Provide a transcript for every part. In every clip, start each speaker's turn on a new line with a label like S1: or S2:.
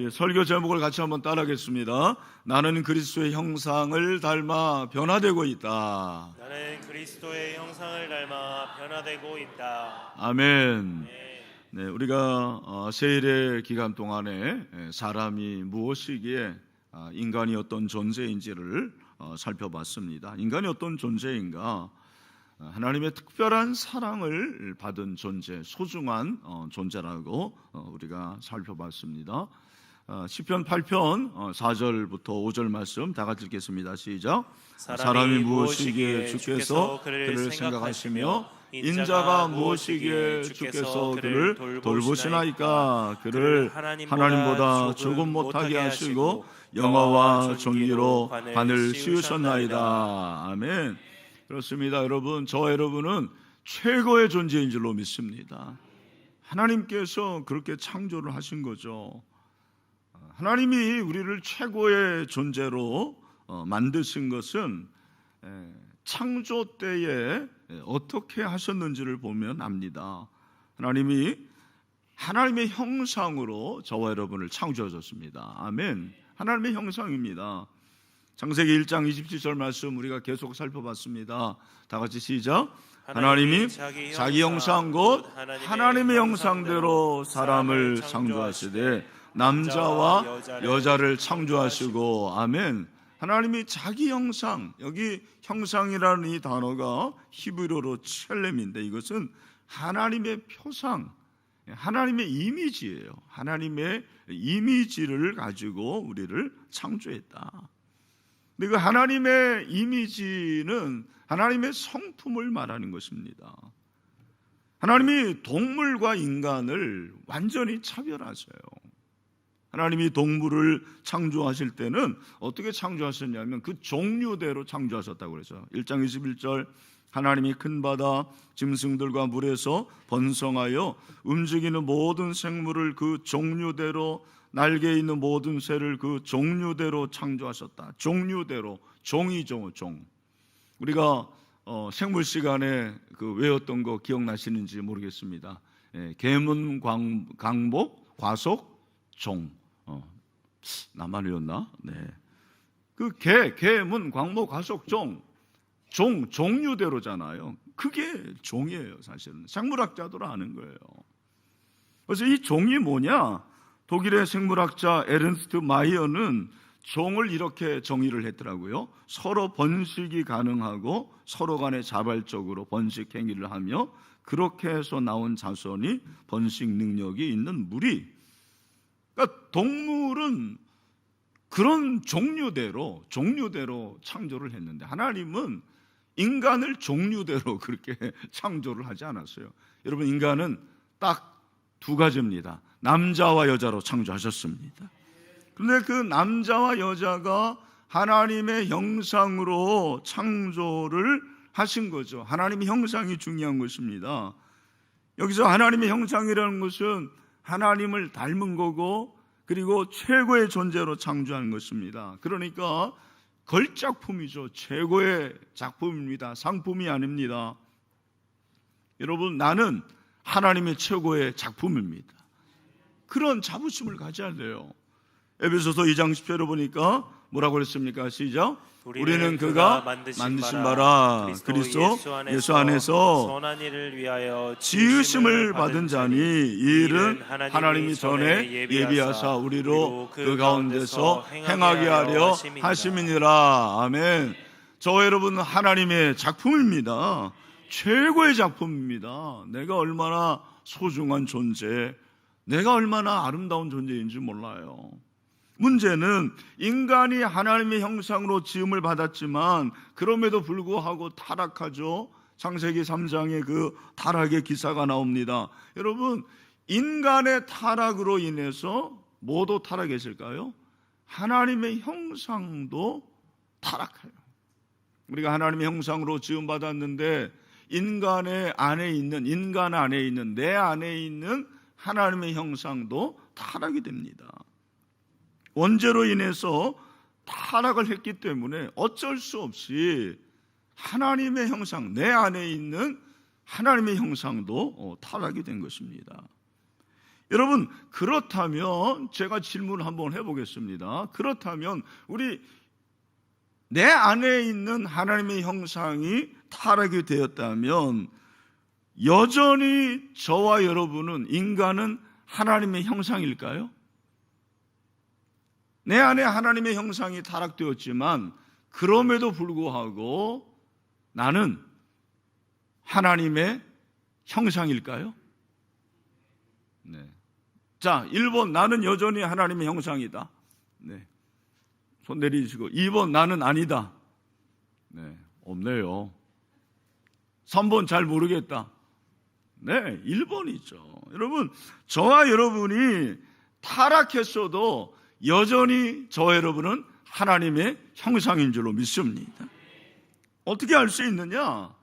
S1: 우리 설교 제목을 같이 한번 따라하겠습니다. 나는 그리스도의 형상을 닮아 변화되고 있다.
S2: 나는 그리스도의 형상을 닮아 변화되고 있다.
S1: 아멘. 네, 우리가 세일의 기간 동안에 사람이 무엇이기에 인간이 어떤 존재인지를 살펴봤습니다. 인간이 어떤 존재인가? 하나님의 특별한 사랑을 받은 존재, 소중한 존재라고 우리가 살펴봤습니다. 시편 8편 4절부터 5절 말씀 다 같이 읽겠습니다. 시작. 사람이 무엇이기에 주께서 그를 생각하시며 인자가 무엇이기에 주께서 그를 돌보시나이까. 그를 하나님보다 조금 못하게 하시고 영화와 정의로 관을 씌우셨나이다. 아멘. 그렇습니다. 여러분, 저 여러분은 최고의 존재인 줄로 믿습니다. 하나님께서 그렇게 창조를 하신 거죠. 하나님이 우리를 최고의 존재로 만드신 것은 창조 때에 어떻게 하셨는지를 보면 압니다. 하나님이 하나님의 형상으로 저와 여러분을 창조하셨습니다. 아멘. 하나님의 형상입니다. 창세기 1장 27절 말씀 우리가 계속 살펴봤습니다. 다 같이 시작. 하나님이 자기 형상 곧 하나님의 형상대로 사람을 창조하시되 남자와 여자를 창조하시고. 아멘. 하나님이 자기 형상, 여기 형상이라는 이 단어가 히브리어로 첼렘인데 이것은 하나님의 표상, 하나님의 이미지예요. 하나님의 이미지를 가지고 우리를 창조했다. 근데 그 하나님의 이미지는 하나님의 성품을 말하는 것입니다. 하나님이 동물과 인간을 완전히 차별하세요. 하나님이 동물을 창조하실 때는 어떻게 창조하셨냐면 그 종류대로 창조하셨다고 그러죠. 1장 21절 하나님이 큰 바다 짐승들과 물에서 번성하여 움직이는 모든 생물을 그 종류대로 날개 있는 모든 새를 그 종류대로 창조하셨다. 종류대로, 종이죠, 종. 우리가 생물 시간에 그 외웠던 거 기억나시는지 모르겠습니다. 계문, 강목, 과속, 종. 나만 외웠나? 네. 그 계문, 광목, 과속, 종류대로잖아요. 그게 종이에요, 사실은. 생물학자도 아는 거예요. 그래서 이 종이 뭐냐? 독일의 생물학자 에른스트 마이어는 종을 이렇게 정의를 했더라고요. 서로 번식이 가능하고 서로 간에 자발적으로 번식 행위를 하며 그렇게 해서 나온 자손이 번식 능력이 있는 무리. 그러니까 동물은 그런 종류대로 창조를 했는데 하나님은 인간을 종류대로 그렇게 창조를 하지 않았어요. 여러분, 인간은 딱 두 가지입니다. 남자와 여자로 창조하셨습니다. 그런데 그 남자와 여자가 하나님의 형상으로 창조를 하신 거죠. 하나님의 형상이 중요한 것입니다. 여기서 하나님의 형상이라는 것은 하나님을 닮은 거고 그리고 최고의 존재로 창조한 것입니다. 그러니까 걸작품이죠. 최고의 작품입니다. 상품이 아닙니다. 여러분, 나는 하나님의 최고의 작품입니다. 그런 자부심을 가져야 돼요. 에베소서 2장 10절에 보니까 뭐라고 그랬습니까? 시작. 우리는 그가 만드신 바라 그리스도 예수 안에서
S2: 선한 일을 위하여
S1: 지으심을 받은 자니 이 일은 하나님이 전에 예비하사 우리로 그 가운데서 행하게 하려 하심이니라. 아멘. 저 여러분 하나님의 작품입니다. 최고의 작품입니다. 내가 얼마나 소중한 존재, 내가 얼마나 아름다운 존재인지 몰라요. 문제는 인간이 하나님의 형상으로 지음을 받았지만 그럼에도 불구하고 타락하죠. 창세기 3장에 그 타락의 기사가 나옵니다. 여러분, 인간의 타락으로 인해서 뭐도 타락했을까요? 하나님의 형상도 타락해요. 우리가 하나님의 형상으로 지음 받았는데 인간 안에 있는 내 안에 있는 하나님의 형상도 타락이 됩니다. 원죄로 인해서 타락을 했기 때문에 어쩔 수 없이 하나님의 형상, 내 안에 있는 하나님의 형상도 타락이 된 것입니다. 여러분, 그렇다면 제가 질문을 한번 해보겠습니다. 그렇다면 내 안에 있는 하나님의 형상이 타락이 되었다면 여전히 저와 여러분은, 인간은 하나님의 형상일까요? 내 안에 하나님의 형상이 타락되었지만 그럼에도 불구하고 나는 하나님의 형상일까요? 네. 자, 1번, 나는 여전히 하나님의 형상이다. 네. 손 내리시고. 2번, 나는 아니다. 네. 없네요. 3번, 잘 모르겠다. 네, 1번이죠. 여러분, 저와 여러분이 타락했어도 여전히 저와 여러분은 하나님의 형상인 줄로 믿습니다. 어떻게 알 수 있느냐?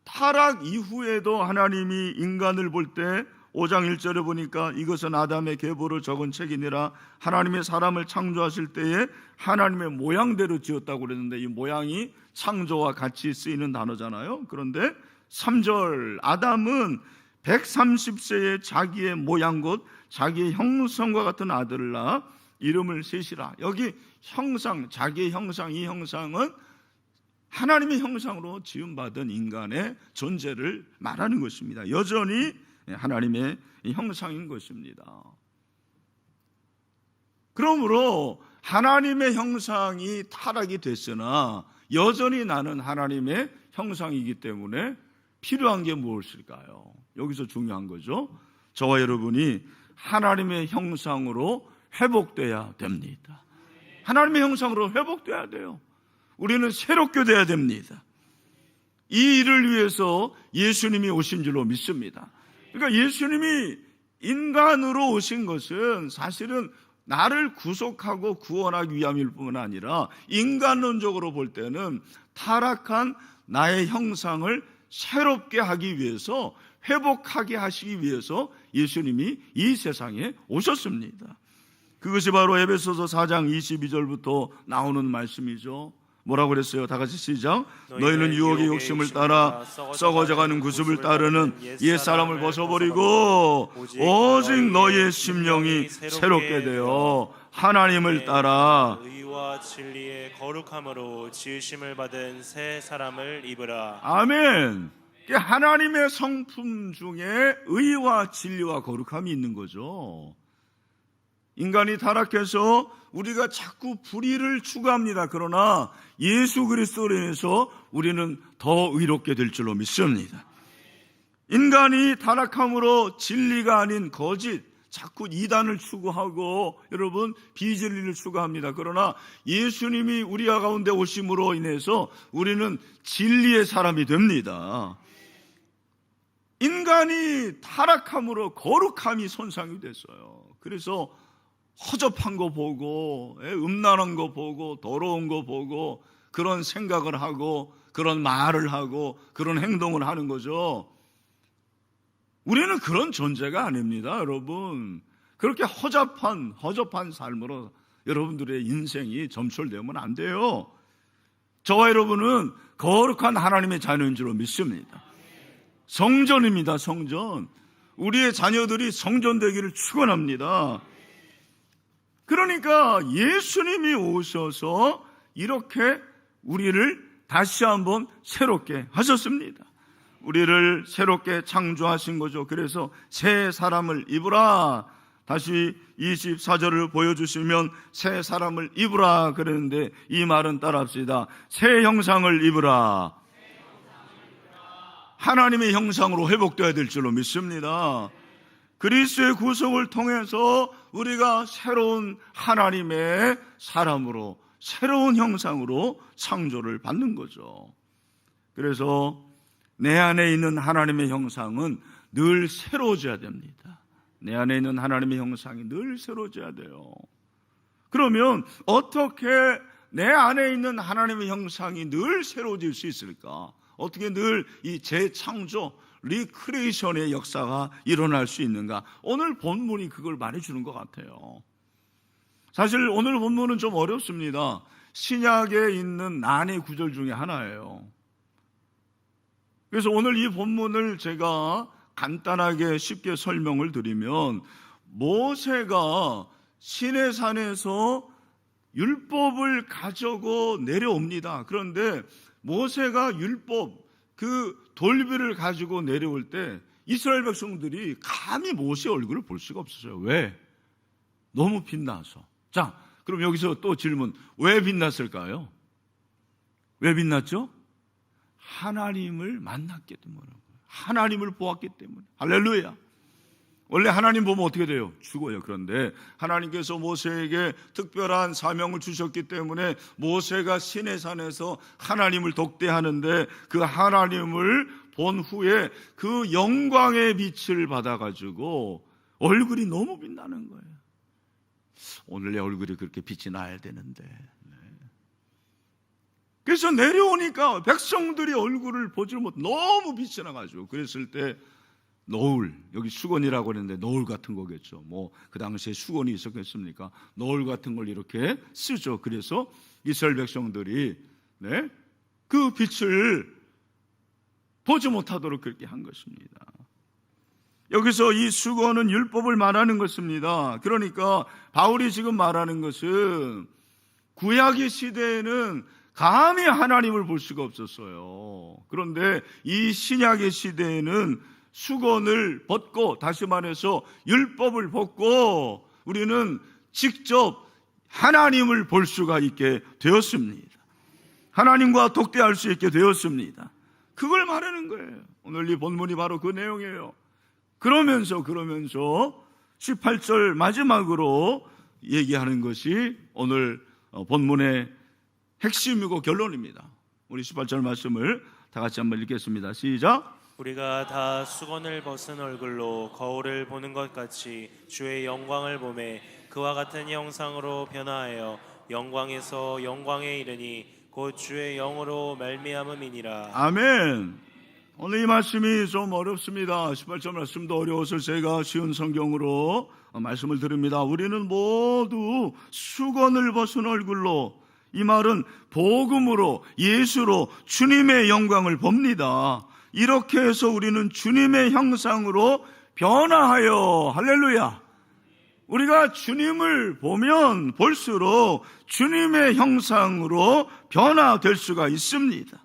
S1: 타락 이후에도 하나님이 인간을 볼 때 5장 1절에 보니까 이것은 아담의 계보를 적은 책이니라. 하나님의 사람을 창조하실 때에 하나님의 모양대로 지었다고 그랬는데 이 모양이 창조와 같이 쓰이는 단어잖아요. 그런데 3절, 아담은 130세에 자기의 모양 곧 자기의 형상과 같은 아들을 낳아 이름을 셋이라. 여기 형상, 자기의 형상, 이 형상은 하나님의 형상으로 지음받은 인간의 존재를 말하는 것입니다. 여전히 하나님의 형상인 것입니다. 그러므로 하나님의 형상이 타락이 됐으나 여전히 나는 하나님의 형상이기 때문에 필요한 게 무엇일까요? 여기서 중요한 거죠. 저와 여러분이 하나님의 형상으로 회복돼야 됩니다. 하나님의 형상으로 회복돼야 돼요. 우리는 새롭게 돼야 됩니다. 이 일을 위해서 예수님이 오신 줄로 믿습니다. 그러니까 예수님이 인간으로 오신 것은 사실은 나를 구속하고 구원하기 위함일 뿐 아니라 인간론적으로 볼 때는 타락한 나의 형상을 새롭게 하기 위해서, 회복하게 하시기 위해서 예수님이 이 세상에 오셨습니다. 그것이 바로 에베소서 4장 22절부터 나오는 말씀이죠. 뭐라고 그랬어요? 다 같이 시작. 너희는 유혹의 욕심을 따라 썩어져가는 구습을 따르는 옛사람을 벗어버리고 오직 너희의 심령이 새롭게 되어 하나님을 따라
S2: 의와 진리의 거룩함으로 지으심을 받은 새 사람을 입으라.
S1: 아멘. 하나님의 성품 중에 의와 진리와 거룩함이 있는 거죠. 인간이 타락해서 우리가 자꾸 불의를 추구합니다. 그러나 예수 그리스도로 인해서 우리는 더 의롭게 될 줄로 믿습니다. 인간이 타락함으로 진리가 아닌 거짓, 자꾸 이단을 추구하고 여러분 비진리를 추구합니다. 그러나 예수님이 우리 가운데 오심으로 인해서 우리는 진리의 사람이 됩니다. 인간이 타락함으로 거룩함이 손상이 됐어요. 그래서 허접한 거 보고, 음란한 거 보고, 더러운 거 보고 그런 생각을 하고 그런 말을 하고 그런 행동을 하는 거죠. 우리는 그런 존재가 아닙니다, 여러분. 그렇게 허접한 삶으로 여러분들의 인생이 점철되면 안 돼요. 저와 여러분은 거룩한 하나님의 자녀인 줄로 믿습니다. 성전입니다, 성전. 우리의 자녀들이 성전되기를 축원합니다. 그러니까 예수님이 오셔서 이렇게 우리를 다시 한번 새롭게 하셨습니다. 우리를 새롭게 창조하신 거죠. 그래서 새 사람을 입으라. 다시 24절을 보여주시면 새 사람을 입으라 그랬는데 이 말은 따라합시다. 새 형상을 입으라. 하나님의 형상으로 회복되어야 될 줄로 믿습니다. 그리스도의 구속을 통해서 우리가 새로운 하나님의 사람으로, 새로운 형상으로 창조를 받는 거죠. 그래서 내 안에 있는 하나님의 형상은 늘 새로워져야 됩니다. 내 안에 있는 하나님의 형상이 늘 새로워져야 돼요. 그러면 어떻게 내 안에 있는 하나님의 형상이 늘 새로워질 수 있을까? 어떻게 늘 이 재창조, 리크리에이션의 역사가 일어날 수 있는가? 오늘 본문이 그걸 말해주는 것 같아요. 사실 오늘 본문은 좀 어렵습니다. 신약에 있는 난의 구절 중에 하나예요. 그래서 오늘 이 본문을 제가 간단하게 쉽게 설명을 드리면 모세가 시내산에서 율법을 가지고 내려옵니다. 그런데 모세가 율법, 그 돌비를 가지고 내려올 때 이스라엘 백성들이 감히 모세 얼굴을 볼 수가 없었어요. 왜? 너무 빛나서. 자, 그럼 여기서 또 질문. 왜 빛났을까요? 왜 빛났죠? 하나님을 만났기 때문에. 하나님을 보았기 때문에. 할렐루야. 원래 하나님 보면 어떻게 돼요? 죽어요. 그런데 하나님께서 모세에게 특별한 사명을 주셨기 때문에 모세가 시내산에서 하나님을 독대하는데 그 하나님을 본 후에 그 영광의 빛을 받아가지고 얼굴이 너무 빛나는 거예요. 오늘 내 얼굴이 그렇게 빛이 나야 되는데. 그래서 내려오니까 백성들이 얼굴을 보지 못, 너무 빛이 나가지고 그랬을 때 노을, 여기 수건이라고 그랬는데 노을 같은 거겠죠. 뭐 그 당시에 수건이 있었겠습니까? 노을 같은 걸 이렇게 쓰죠. 그래서 이스라엘 백성들이 그 빛을 보지 못하도록 그렇게 한 것입니다. 여기서 이 수건은 율법을 말하는 것입니다. 그러니까 바울이 지금 말하는 것은 구약의 시대에는 감히 하나님을 볼 수가 없었어요. 그런데 이 신약의 시대에는 수건을 벗고, 다시 말해서 율법을 벗고 우리는 직접 하나님을 볼 수가 있게 되었습니다. 하나님과 독대할 수 있게 되었습니다. 그걸 말하는 거예요. 오늘 이 본문이 바로 그 내용이에요. 그러면서 18절 마지막으로 얘기하는 것이 오늘 본문의 핵심이고 결론입니다. 우리 18절 말씀을 다 같이 한번 읽겠습니다. 시작.
S2: 우리가 다 수건을 벗은 얼굴로 거울을 보는 것 같이 주의 영광을 보매 그와 같은 형상으로 변화하여 영광에서 영광에 이르니 곧 주의 영으로 말미암음이니라.
S1: 아멘. 오늘 이 말씀이 좀 어렵습니다. 18절 말씀도 어려워서 제가 쉬운 성경으로 말씀을 드립니다. 우리는 모두 수건을 벗은 얼굴로, 이 말은 복음으로, 예수로 주님의 영광을 봅니다. 이렇게 해서 우리는 주님의 형상으로 변화하여, 할렐루야, 우리가 주님을 보면 볼수록 주님의 형상으로 변화될 수가 있습니다.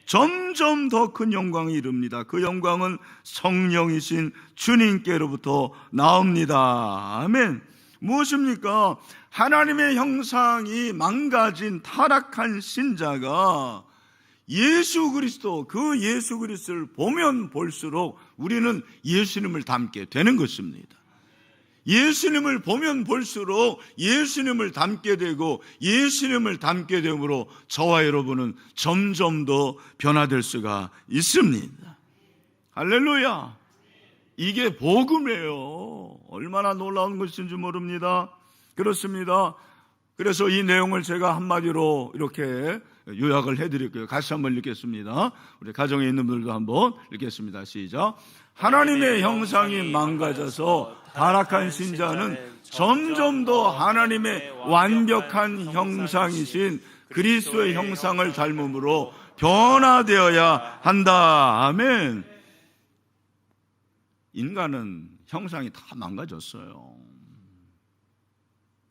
S1: 점점 더 큰 영광에 이릅니다. 그 영광은 성령이신 주님께로부터 나옵니다. 아멘. 무엇입니까? 하나님의 형상이 망가진 타락한 신자가 예수 그리스도, 그 예수 그리스도를 보면 볼수록 우리는 예수님을 닮게 되는 것입니다. 예수님을 보면 볼수록 예수님을 닮게 되고 예수님을 닮게 되므로 저와 여러분은 점점 더 변화될 수가 있습니다. 할렐루야. 이게 복음이에요. 얼마나 놀라운 것인지 모릅니다. 그렇습니다. 그래서 이 내용을 제가 한마디로 이렇게 요약을 해드릴게요. 같이 한번 읽겠습니다. 우리 가정에 있는 분들도 한번 읽겠습니다. 시작. 하나님의 형상이 망가져서 타락한 신자는 점점 더 하나님의 완벽한 형상이신 그리스도의 형상을 닮음으로 변화되어야 한다. 아멘. 인간은 형상이 다 망가졌어요.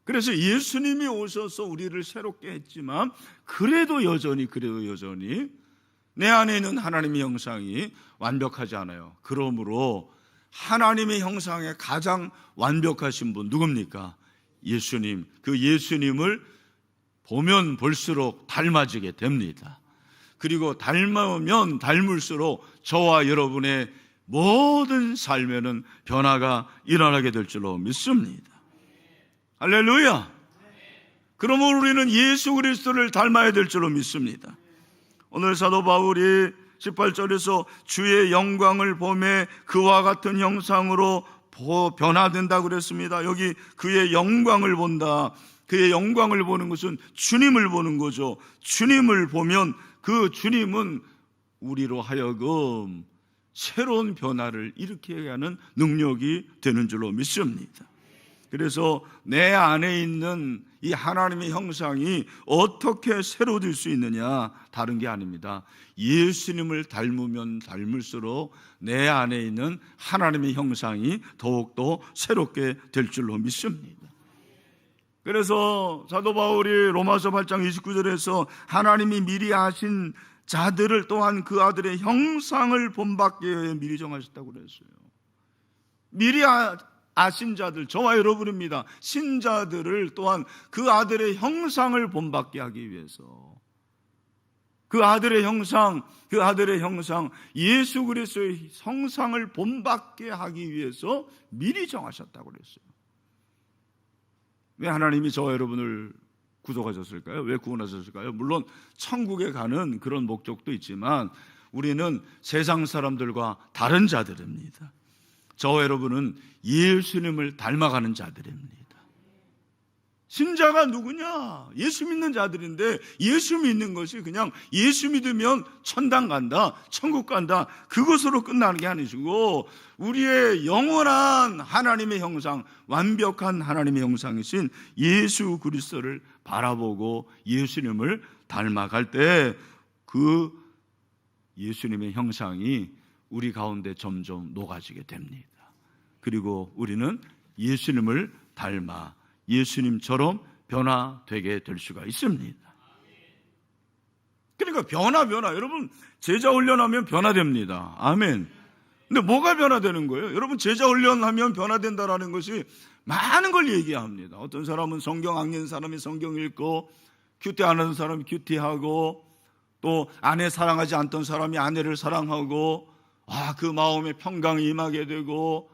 S1: 그래서 예수님이 오셔서 우리를 새롭게 했지만 그래도 여전히 내 안에 있는 하나님의 형상이 완벽하지 않아요. 그러므로 하나님의 형상에 가장 완벽하신 분 누굽니까? 예수님. 그 예수님을 보면 볼수록 닮아지게 됩니다. 그리고 닮으면 닮을수록 저와 여러분의 모든 삶에는 변화가 일어나게 될 줄로 믿습니다. 할렐루야. 그러므로 우리는 예수 그리스도를 닮아야 될 줄로 믿습니다. 오늘 사도 바울이 18절에서 주의 영광을 보매 그와 같은 형상으로 변화된다고 그랬습니다. 여기 그의 영광을 본다. 그의 영광을 보는 것은 주님을 보는 거죠. 주님을 보면 그 주님은 우리로 하여금 새로운 변화를 일으키게 하는 능력이 되는 줄로 믿습니다. 그래서 내 안에 있는 이 하나님의 형상이 어떻게 새로워질 수 있느냐, 다른 게 아닙니다. 예수님을 닮으면 닮을수록 내 안에 있는 하나님의 형상이 더욱더 새롭게 될 줄로 믿습니다. 그래서 사도 바울이 로마서 8장 29절에서 하나님이 미리 아신 자들을 또한 그 아들의 형상을 본받게 위해 미리 정하셨다고 그랬어요. 미리 아신 자들, 저와 여러분입니다. 신자들을 또한 그 아들의 형상을 본받게 하기 위해서, 그 아들의 형상, 예수 그리스도의 형상을 본받게 하기 위해서 미리 정하셨다고 그랬어요. 왜 하나님이 저와 여러분을 구속하셨을까요? 왜 구원하셨을까요? 물론 천국에 가는 그런 목적도 있지만 우리는 세상 사람들과 다른 자들입니다. 저와 여러분은 예수님을 닮아가는 자들입니다. 신자가 누구냐? 예수 믿는 자들인데, 예수 믿는 것이 그냥 예수 믿으면 천당 간다, 천국 간다, 그것으로 끝나는 게 아니시고 우리의 영원한 하나님의 형상, 완벽한 하나님의 형상이신 예수 그리스도를 바라보고 예수님을 닮아갈 때 그 예수님의 형상이 우리 가운데 점점 녹아지게 됩니다. 그리고 우리는 예수님을 닮아 예수님처럼 변화되게 될 수가 있습니다. 그러니까 변화. 여러분, 제자 훈련하면 변화됩니다. 아멘. 근데 뭐가 변화되는 거예요? 여러분, 제자 훈련하면 변화된다라는 것이 많은 걸 얘기합니다. 어떤 사람은 성경 안 읽는 사람이 성경 읽고, 큐티 안 하는 사람이 큐티하고, 또 아내 사랑하지 않던 사람이 아내를 사랑하고, 그 마음에 평강이 임하게 되고,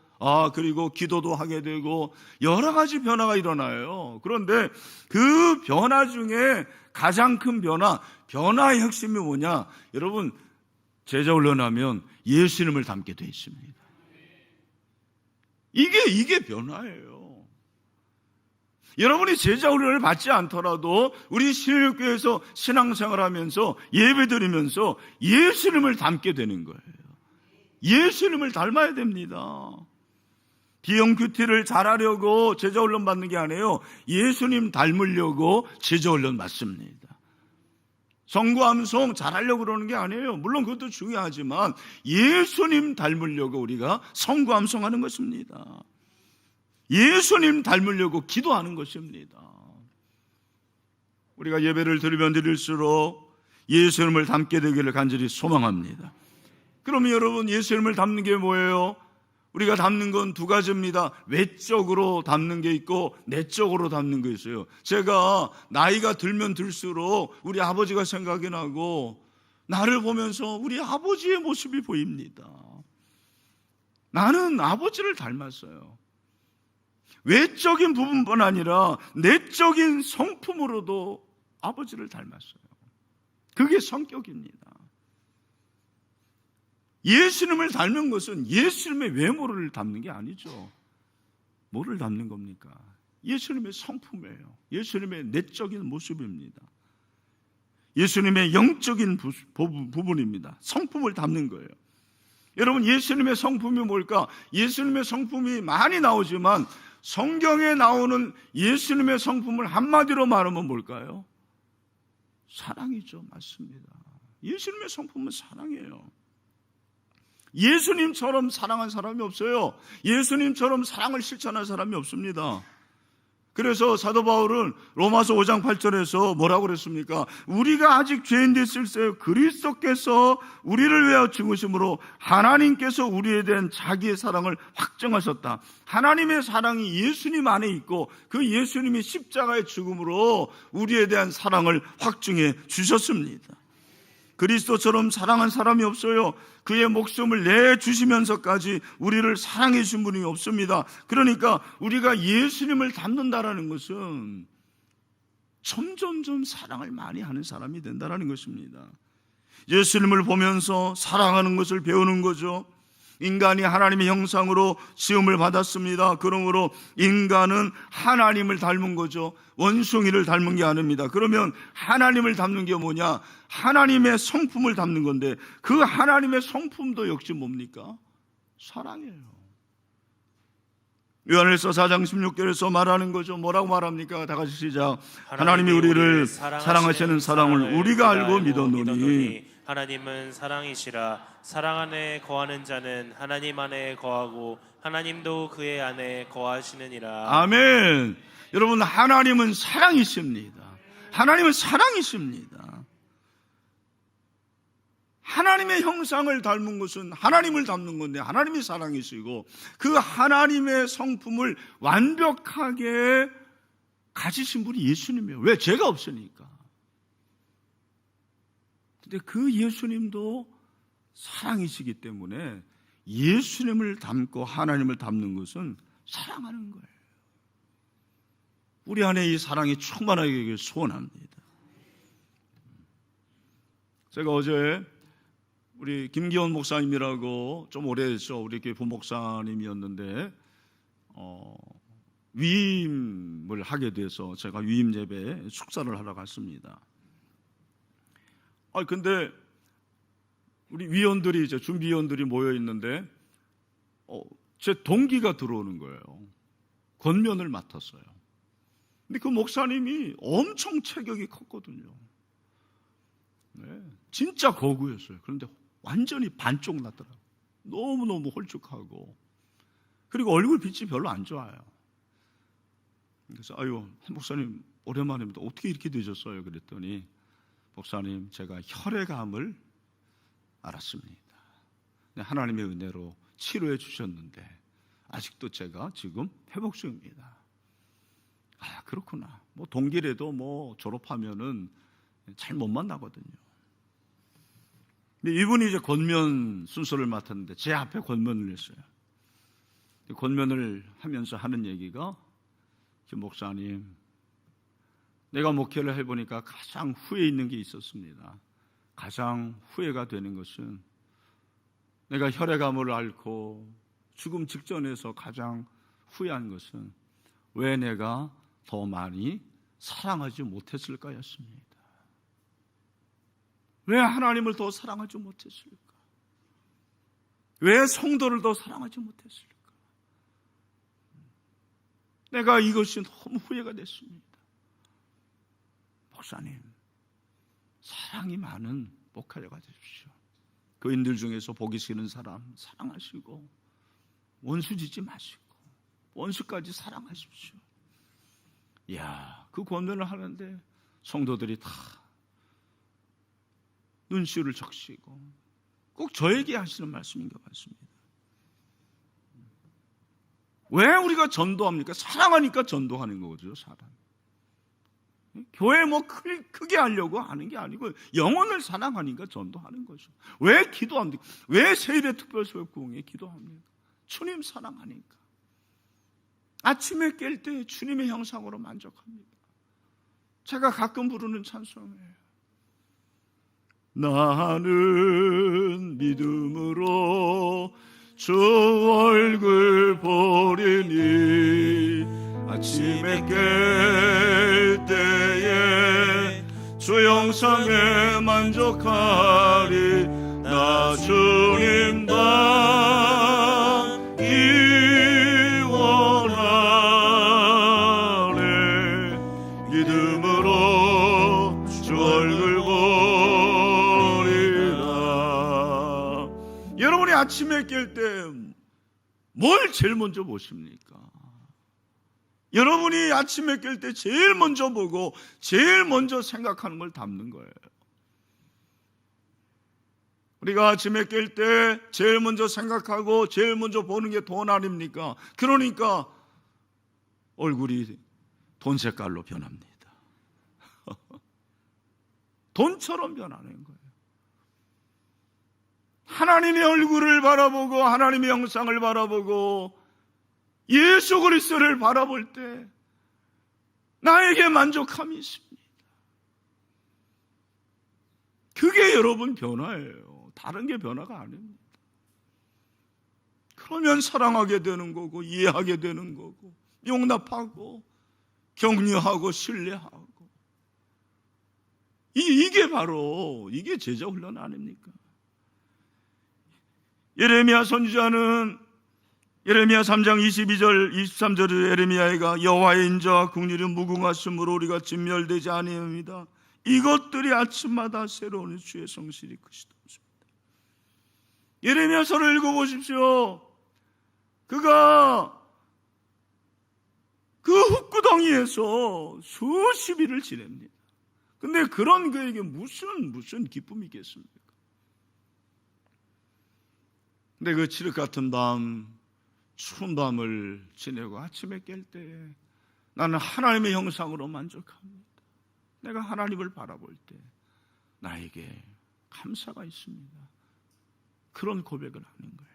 S1: 그리고 기도도 하게 되고 여러 가지 변화가 일어나요. 그런데 그 변화 중에 가장 큰 변화의 핵심이 뭐냐? 여러분, 제자 훈련하면 예수님을 닮게 되어 있습니다. 이게 변화예요. 여러분이 제자 훈련을 받지 않더라도 우리 신일교회에서 신앙생활하면서 예배드리면서 예수님을 닮게 되는 거예요. 예수님을 닮아야 됩니다. 비영 큐티를 잘하려고 제자훈련 받는 게 아니에요. 예수님 닮으려고 제자훈련 받습니다. 성구암송 잘하려고 그러는 게 아니에요. 물론 그것도 중요하지만 예수님 닮으려고 우리가 성구암송하는 것입니다. 예수님 닮으려고 기도하는 것입니다. 우리가 예배를 드리면 드릴수록 예수님을 닮게 되기를 간절히 소망합니다. 그러면 여러분, 예수님을 닮는 게 뭐예요? 우리가 닮는 건 두 가지입니다. 외적으로 닮는 게 있고 내적으로 닮는 게 있어요. 제가 나이가 들면 들수록 우리 아버지가 생각이 나고 나를 보면서 우리 아버지의 모습이 보입니다. 나는 아버지를 닮았어요. 외적인 부분뿐 아니라 내적인 성품으로도 아버지를 닮았어요. 그게 성격입니다. 예수님을 닮은 것은 예수님의 외모를 닮는 게 아니죠. 뭐를 닮는 겁니까? 예수님의 성품이에요. 예수님의 내적인 모습입니다. 예수님의 영적인 부분입니다. 성품을 닮는 거예요. 여러분, 예수님의 성품이 뭘까? 예수님의 성품이 많이 나오지만 성경에 나오는 예수님의 성품을 한마디로 말하면 뭘까요? 사랑이죠. 맞습니다. 예수님의 성품은 사랑이에요. 예수님처럼 사랑한 사람이 없어요. 예수님처럼 사랑을 실천한 사람이 없습니다. 그래서 사도 바울은 로마서 5장 8절에서 뭐라고 그랬습니까? 우리가 아직 죄인 됐을 때 그리스도께서 우리를 위하여 죽으심으로 하나님께서 우리에 대한 자기의 사랑을 확정하셨다. 하나님의 사랑이 예수님 안에 있고 그 예수님이 십자가의 죽음으로 우리에 대한 사랑을 확증해 주셨습니다. 그리스도처럼 사랑한 사람이 없어요. 그의 목숨을 내주시면서까지 우리를 사랑해 주신 분이 없습니다. 그러니까 우리가 예수님을 닮는다라는 것은 점점점 사랑을 많이 하는 사람이 된다는 것입니다. 예수님을 보면서 사랑하는 것을 배우는 거죠. 인간이 하나님의 형상으로 지음을 받았습니다. 그러므로 인간은 하나님을 닮은 거죠. 원숭이를 닮은 게 아닙니다. 그러면 하나님을 닮는 게 뭐냐? 하나님의 성품을 닮는 건데 그 하나님의 성품도 역시 뭡니까? 사랑이에요. 요한일서 4장 16절에서 말하는 거죠. 뭐라고 말합니까? 다 같이 시작. 하나님이 우리를 사랑하시는 사랑을 우리가 알고 믿었노니
S2: 하나님은 사랑이시라. 사랑 안에 거하는 자는 하나님 안에 거하고 하나님도 그의 안에 거하시느니라.
S1: 아멘. 여러분, 하나님은 사랑이십니다. 하나님은 사랑이십니다. 하나님의 형상을 닮은 것은 하나님을 닮는 건데 하나님이 사랑이시고 그 하나님의 성품을 완벽하게 가지신 분이 예수님이에요. 왜? 죄가 없으니까. 근데 그 예수님도 사랑이시기 때문에 예수님을 닮고 하나님을 닮는 것은 사랑하는 거예요. 우리 안에 이 사랑이 충만하게 소원합니다. 제가 어제 우리 김기원 목사님이라고 좀 오래됐죠. 우리 교회 부목사님이었는데 위임을 하게 돼서 제가 위임 예배에 축사를 하러 갔습니다. 근데 우리 위원들이 이제 준비위원들이 모여 있는데 제 동기가 들어오는 거예요. 권면을 맡았어요. 근데 그 목사님이 엄청 체격이 컸거든요. 네, 진짜 거구였어요. 그런데 완전히 반쪽 났더라고요. 너무너무 홀쭉하고 그리고 얼굴 빛이 별로 안 좋아요. 그래서 목사님 오랜만입니다. 어떻게 이렇게 되셨어요? 그랬더니 목사님, 제가 혈액암을 알았습니다. 하나님의 은혜로 치료해 주셨는데 아직도 제가 지금 회복 중입니다. 그렇구나. 동기라도 졸업하면은 잘 못 만나거든요. 근데 이분이 이제 권면 순서를 맡았는데 제 앞에 권면을 했어요. 권면을 하면서 하는 얘기가, 김 목사님, 내가 목회를 해보니까 가장 후회 있는 게 있었습니다. 가장 후회가 되는 것은 내가 혈액암을 앓고 죽음 직전에서 가장 후회한 것은 왜 내가 더 많이 사랑하지 못했을까였습니다. 왜 하나님을 더 사랑하지 못했을까? 왜 성도를 더 사랑하지 못했을까? 내가 이것이 너무 후회가 됐습니다. 목사님, 사랑이 많은 목회자가 되십시오. 교인들 중에서 복이 싫은 사람 사랑하시고 원수 짓지 마시고 원수까지 사랑하십시오. 그 권면을 하는데 성도들이 다 눈시울을 적시고 꼭 저에게 하시는 말씀인 것 같습니다. 왜 우리가 전도합니까? 사랑하니까 전도하는 거죠, 사람. 교회 크게 하려고 하는 게 아니고 영혼을 사랑하니까 전도하는 거죠. 왜 기도합니까? 왜 세일의 특별소역부흥에 기도합니까? 주님 사랑하니까. 아침에 깰 때 주님의 형상으로 만족합니다. 제가 가끔 부르는 찬송이에요. 나는 믿음으로 주 얼굴 보리니 아침에 깰 때에 주 형상에 만족하리. 나 주님 닮기 원하네. 믿음으로 주 얼굴 보리라. 여러분이 아침에 깰 때 뭘 제일 먼저 보십니까? 여러분이 아침에 깰 때 제일 먼저 보고 제일 먼저 생각하는 걸 담는 거예요. 우리가 아침에 깰 때 제일 먼저 생각하고 제일 먼저 보는 게 돈 아닙니까? 그러니까 얼굴이 돈 색깔로 변합니다. 돈처럼 변하는 거예요. 하나님의 얼굴을 바라보고 하나님의 형상을 바라보고 예수 그리스도를 바라볼 때 나에게 만족함이 있습니다. 그게 여러분 변화예요. 다른 게 변화가 아닙니다. 그러면 사랑하게 되는 거고 이해하게 되는 거고 용납하고 격려하고 신뢰하고 이게 바로 이게 제자 훈련 아닙니까? 예레미야 선지자는 예레미야 3장 22절 23절에 예레미야가 여호와의 인자와 긍휼이 무궁하심으로 우리가 진멸되지 아니합니다. 이것들이 아침마다 새로운 주의 성실이 크시다. 예레미야서를 읽어보십시오. 그가 그 흙구덩이에서 수십 일을 지냅니다. 근데 그런 그에게 무슨 기쁨이 있겠습니까? 근데 그 칠흑 같은 밤, 추운 밤을 지내고 아침에 깰 때 나는 하나님의 형상으로 만족합니다. 내가 하나님을 바라볼 때 나에게 감사가 있습니다. 그런 고백을 하는 거예요.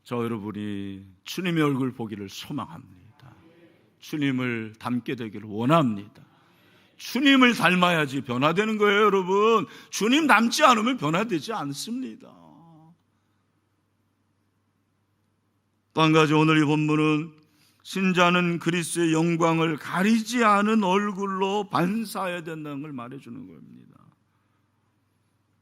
S1: 저 여러분이 주님의 얼굴 보기를 소망합니다. 주님을 닮게 되기를 원합니다. 주님을 닮아야지 변화되는 거예요, 여러분. 주님 닮지 않으면 변화되지 않습니다. 또 한 가지 오늘 이 본문은 신자는 그리스도의 영광을 가리지 않은 얼굴로 반사해야 된다는 걸 말해주는 겁니다.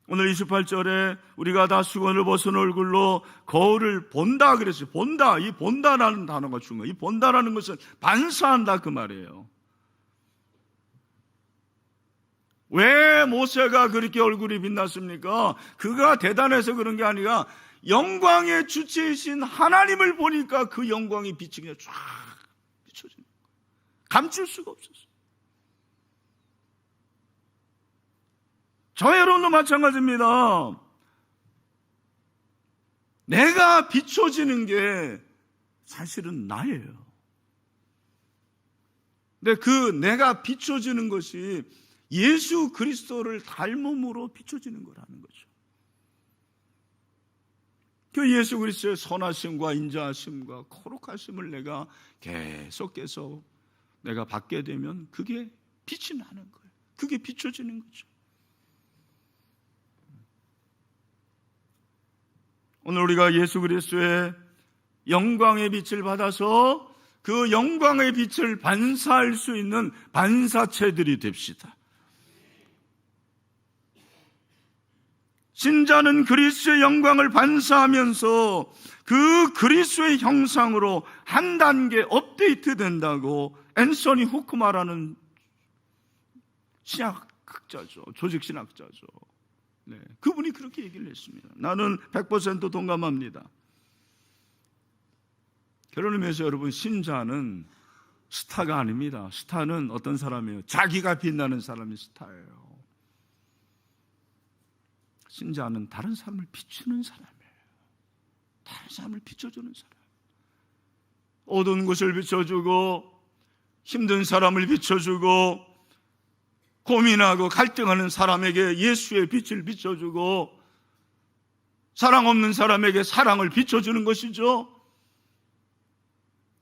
S1: 오늘 28절에 우리가 다 수건을 벗은 얼굴로 거울을 본다 그랬어요. 본다. 이 본다라는 단어가 중요해요. 이 본다라는 것은 반사한다 그 말이에요. 왜 모세가 그렇게 얼굴이 빛났습니까? 그가 대단해서 그런 게 아니라 영광의 주체이신 하나님을 보니까 그 영광이 빛이 그냥 쫙 비춰지는 거예요. 감출 수가 없었어요. 저 여러분도 마찬가지입니다. 내가 비춰지는 게 사실은 나예요. 근데 그 내가 비춰지는 것이 예수 그리스도를 닮음으로 비춰지는 거라는 거죠. 그 예수 그리스도의 선하심과 인자하심과 거룩하심을 내가 계속 내가 받게 되면 그게 빛이 나는 거예요. 그게 비춰지는 거죠. 오늘 우리가 예수 그리스도의 영광의 빛을 받아서 그 영광의 빛을 반사할 수 있는 반사체들이 됩시다. 신자는 그리스도의 영광을 반사하면서 그 그리스도의 형상으로 한 단계 업데이트 된다고 앤서니 후크마라는 신학자죠. 조직신학자죠. 네, 그분이 그렇게 얘기를 했습니다. 나는 100% 동감합니다. 결혼을 위해서 여러분, 신자는 스타가 아닙니다. 스타는 어떤 사람이에요? 자기가 빛나는 사람이 스타예요. 신자는 다른 사람을 비추는 사람이에요. 다른 사람을 비춰주는 사람. 어두운 곳을 비춰주고 힘든 사람을 비춰주고 고민하고 갈등하는 사람에게 예수의 빛을 비춰주고 사랑 없는 사람에게 사랑을 비춰주는 것이죠.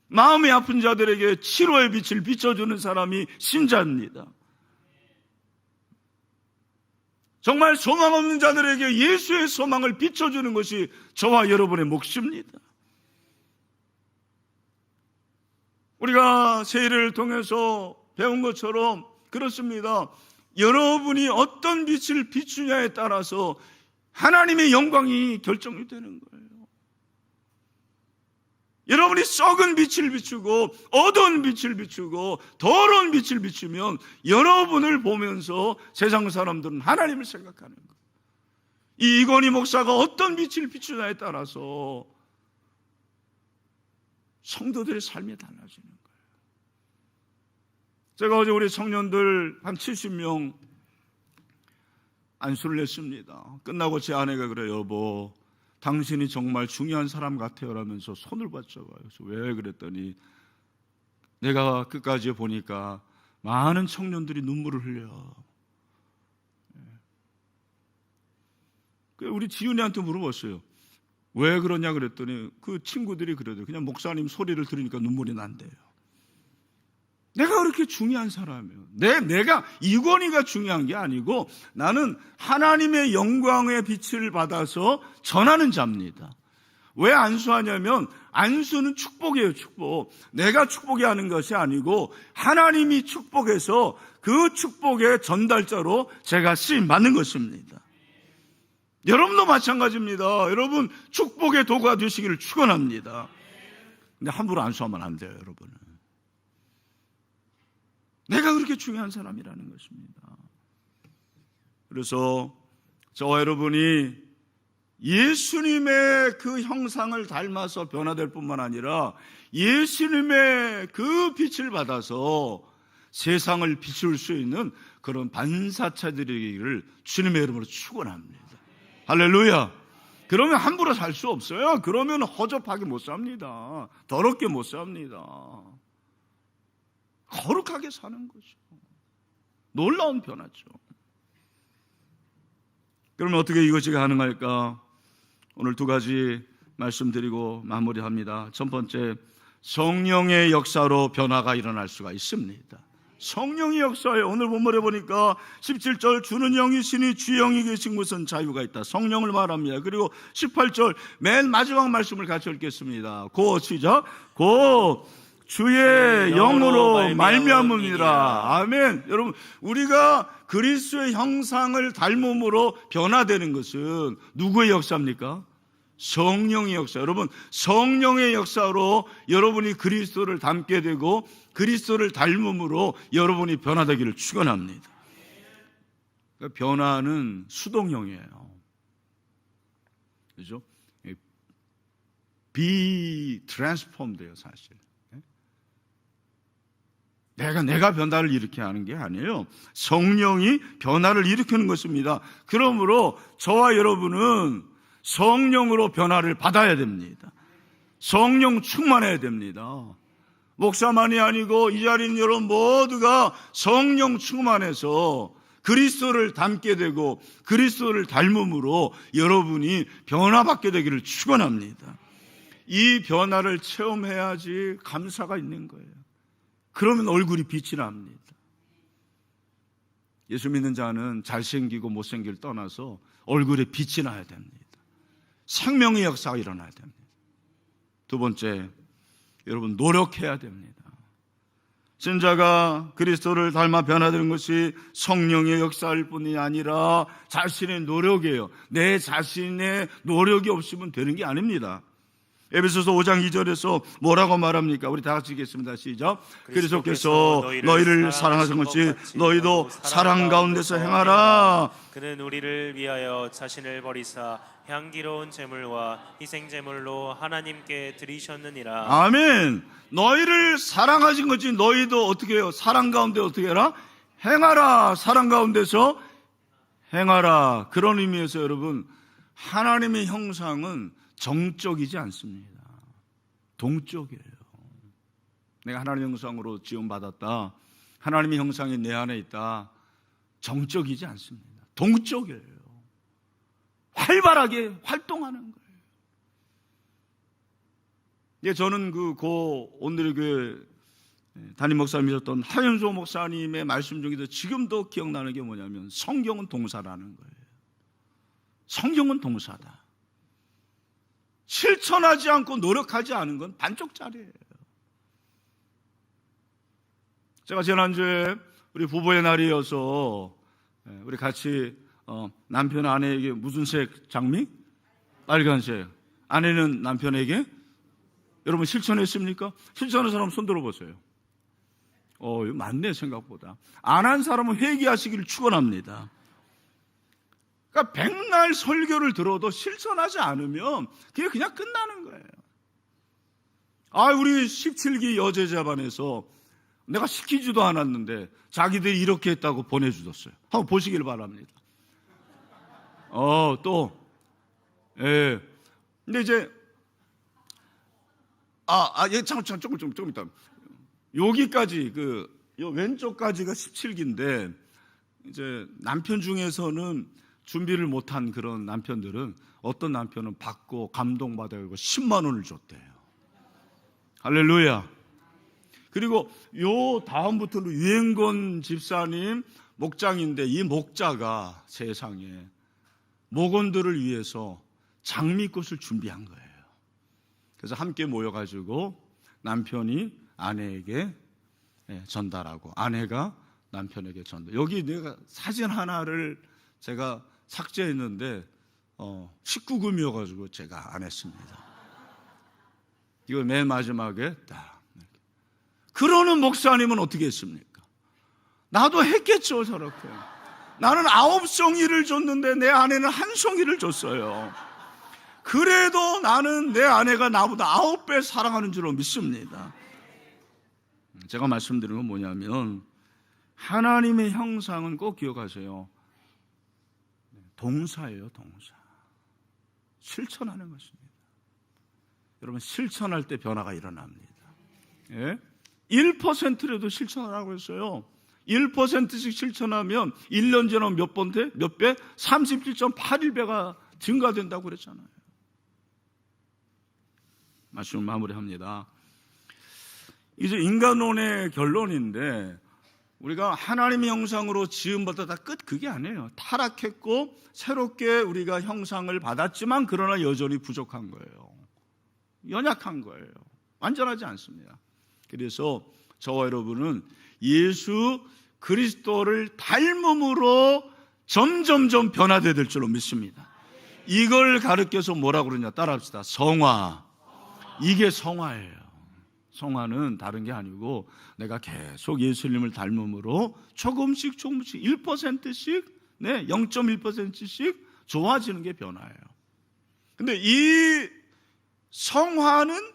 S1: 마음이 아픈 자들에게 치료의 빛을 비춰주는 사람이 신자입니다. 정말 소망 없는 자들에게 예수의 소망을 비춰주는 것이 저와 여러분의 몫입니다. 우리가 세일을 통해서 배운 것처럼 그렇습니다. 여러분이 어떤 빛을 비추냐에 따라서 하나님의 영광이 결정이 되는 거예요. 여러분이 썩은 빛을 비추고 어두운 빛을 비추고 더러운 빛을 비추면 여러분을 보면서 세상 사람들은 하나님을 생각하는 거예요. 이 이건희 목사가 어떤 빛을 비추냐에 따라서 성도들의 삶이 달라지는 거예요. 제가 어제 우리 청년들 한 70명 안수를 했습니다. 끝나고 제 아내가 그래요. 여보, 당신이 정말 중요한 사람 같아요 라면서 손을 받잡아요. 그래서 왜 그랬더니 내가 끝까지 보니까 많은 청년들이 눈물을 흘려. 우리 지윤이한테 물어봤어요. 왜 그러냐 그랬더니 그 친구들이 그래도 그냥 목사님 소리를 들으니까 눈물이 난대요. 내가 그렇게 중요한 사람이에요. 내가 이건희가 중요한 게 아니고 나는 하나님의 영광의 빛을 받아서 전하는 자입니다. 왜 안수하냐면 안수는 축복이에요. 축복. 내가 축복이 하는 것이 아니고 하나님이 축복해서 그 축복의 전달자로 제가 쓰임 받는 것입니다. 여러분도 마찬가지입니다. 여러분 축복의 도구가 되시기를 축원합니다. 근데 함부로 안수하면 안 돼요, 여러분은. 내가 그렇게 중요한 사람이라는 것입니다. 그래서 저와 여러분이 예수님의 그 형상을 닮아서 변화될 뿐만 아니라 예수님의 그 빛을 받아서 세상을 비출 수 있는 그런 반사체들이기를 주님의 이름으로 축원합니다. 할렐루야. 그러면 함부로 살 수 없어요. 그러면 허접하게 못 삽니다. 더럽게 못 삽니다. 거룩하게 사는 거죠. 놀라운 변화죠. 그러면 어떻게 이것이 가능할까? 오늘 두 가지 말씀드리고 마무리합니다. 첫 번째, 성령의 역사로 변화가 일어날 수가 있습니다. 성령의 역사에 오늘 본문에 보니까 17절 주는 영이시니 주 영이 계신 곳은 자유가 있다. 성령을 말합니다. 그리고 18절 맨 마지막 말씀을 같이 읽겠습니다. 고 시작. 고 주의 영으로 말미암음이라. 아멘. 여러분, 우리가 그리스도의 형상을 닮음으로 변화되는 것은 누구의 역사입니까? 성령의 역사. 여러분, 성령의 역사로 여러분이 그리스도를 닮게 되고 그리스도를 닮음으로 여러분이 변화되기를 축원합니다. 그러니까 변화는 수동형이에요. 그렇죠? be transformed예요, 사실. 내가 변화를 일으켜야 하는 게 아니에요. 성령이 변화를 일으키는 것입니다. 그러므로 저와 여러분은 성령으로 변화를 받아야 됩니다. 성령 충만해야 됩니다. 목사만이 아니고 이 자리에 있는 여러분 모두가 성령 충만해서 그리스도를 닮게 되고 그리스도를 닮음으로 여러분이 변화받게 되기를 축원합니다. 이 변화를 체험해야지 감사가 있는 거예요. 그러면 얼굴이 빛이 납니다. 예수 믿는 자는 잘생기고 못생기를 떠나서 얼굴에 빛이 나야 됩니다. 생명의 역사가 일어나야 됩니다. 두 번째, 여러분 노력해야 됩니다. 신자가 그리스도를 닮아 변화되는 것이 성령의 역사일 뿐이 아니라 자신의 노력이에요. 내 자신의 노력이 없으면 되는 게 아닙니다. 에베소서 5장 2절에서 뭐라고 말합니까? 우리 다 같이 읽겠습니다. 시작. 그리스도께서 너희를 사랑하신 것이 너희도 사랑 가운데서 행하라.
S2: 그는 우리를 위하여 자신을 버리사 향기로운 제물과 희생 제물로 하나님께 드리셨느니라.
S1: 아멘. 너희를 사랑하신 것이 너희도 어떻게 해요? 사랑 가운데 어떻게 해라? 행하라. 사랑 가운데서 행하라. 그런 의미에서 여러분, 하나님의 형상은 정적이지 않습니다. 동적이에요. 내가 하나님의 형상으로 지음받았다. 하나님의 형상이 내 안에 있다. 정적이지 않습니다. 동적이에요. 활발하게 활동하는 거예요. 예, 저는 오늘의 교회 담임 목사님이셨던 하윤소 목사님의 말씀 중에서 지금도 기억나는 게 뭐냐면 성경은 동사라는 거예요. 성경은 동사다. 실천하지 않고 노력하지 않은 건 반쪽짜리예요. 제가 지난주에 우리 부부의 날이어서 우리 같이 남편 아내에게 무슨 색 장미? 빨간색. 아내는 남편에게 여러분 실천했습니까? 실천한 사람 손 들어보세요. 이거 많네 생각보다. 안 한 사람은 회개하시기를 축원합니다. 그러니까 백날 설교를 들어도 실천하지 않으면 그게 그냥 끝나는 거예요. 우리 17기 여제자반에서 내가 시키지도 않았는데 자기들이 이렇게 했다고 보내주셨어요. 한번 보시길 바랍니다. 예. 근데 이제 조금 있다. 여기까지 요 왼쪽까지가 17기인데 이제 남편 중에서는 준비를 못한 그런 남편들은 어떤 남편은 받고 감동받아가지고 10만 원을 줬대요. 할렐루야. 그리고 요 다음부터는 유행건 집사님 목장인데 이 목자가 세상에 목원들을 위해서 장미꽃을 준비한 거예요. 그래서 함께 모여가지고 남편이 아내에게 전달하고 아내가 남편에게 전달. 여기 내가 사진 하나를 제가 삭제했는데 19금이어가지고 제가 안 했습니다. 이거 맨 마지막에 딱. 그러는 목사님은 어떻게 했습니까? 나도 했겠죠, 저렇게. 나는 9송이를 줬는데 내 아내는 1송이를 줬어요. 그래도 나는 내 아내가 나보다 9배 사랑하는 줄로 믿습니다. 제가 말씀드리는 건 뭐냐면, 하나님의 형상은 꼭 기억하세요. 동사예요, 동사. 실천하는 것입니다. 여러분, 실천할 때 변화가 일어납니다. 예? 1%라도 실천하라고 했어요. 1%씩 실천하면 1년 지나면 몇 배? 37.81배가 증가된다고 그랬잖아요. 말씀을 마무리합니다. 이제 인간론의 결론인데, 우리가 하나님의 형상으로 지음받았다 끝 그게 아니에요. 타락했고 새롭게 우리가 형상을 받았지만 그러나 여전히 부족한 거예요. 연약한 거예요. 완전하지 않습니다. 그래서 저와 여러분은 예수 그리스도를 닮음으로 점점점 변화되어야 될 줄로 믿습니다. 이걸 가르쳐서 뭐라고 그러냐 따라합시다. 성화. 이게 성화예요. 성화는 다른 게 아니고 내가 계속 예수님을 닮음으로 조금씩 1%씩 0.1%씩 좋아지는 게 변화예요. 근데 이 성화는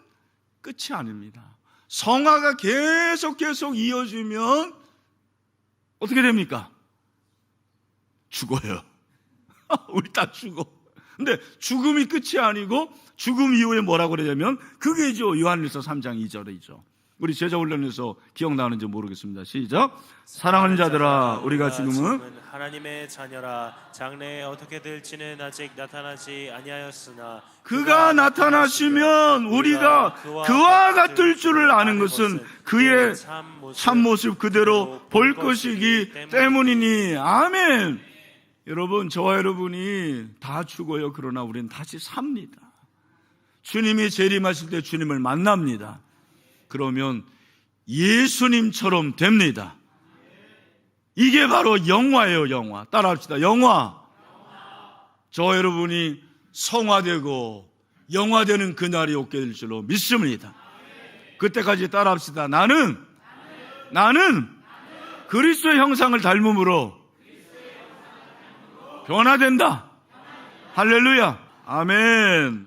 S1: 끝이 아닙니다. 성화가 계속 이어지면 어떻게 됩니까? 죽어요. 우리 다 죽어. 근데 죽음이 끝이 아니고 죽음 이후에 뭐라고 그러냐면 그게죠. 요한일서 3장 2절이죠. 우리 제자훈련에서 기억나는지 모르겠습니다. 시작. 사랑하는 자들아, 우리가 지금은
S2: 하나님의 자녀라. 장래에 어떻게 될지는 아직 나타나지 아니하였으나
S1: 그가 나타나시면 우리가 그와 같을 줄을 아는 것은 그의 참모습 그대로 볼 것이기 때문이니. 아멘. 여러분, 저와 여러분이 다 죽어요. 그러나 우리는 다시 삽니다. 주님이 재림하실 때 주님을 만납니다. 그러면 예수님처럼 됩니다. 이게 바로 영화예요, 영화. 따라합시다. 영화. 저와 여러분이 성화되고 영화되는 그날이 오게 될 줄로 믿습니다. 그때까지 따라합시다. 나는 그리스도의 형상을 닮음으로 변화된다. 할렐루야. 아멘.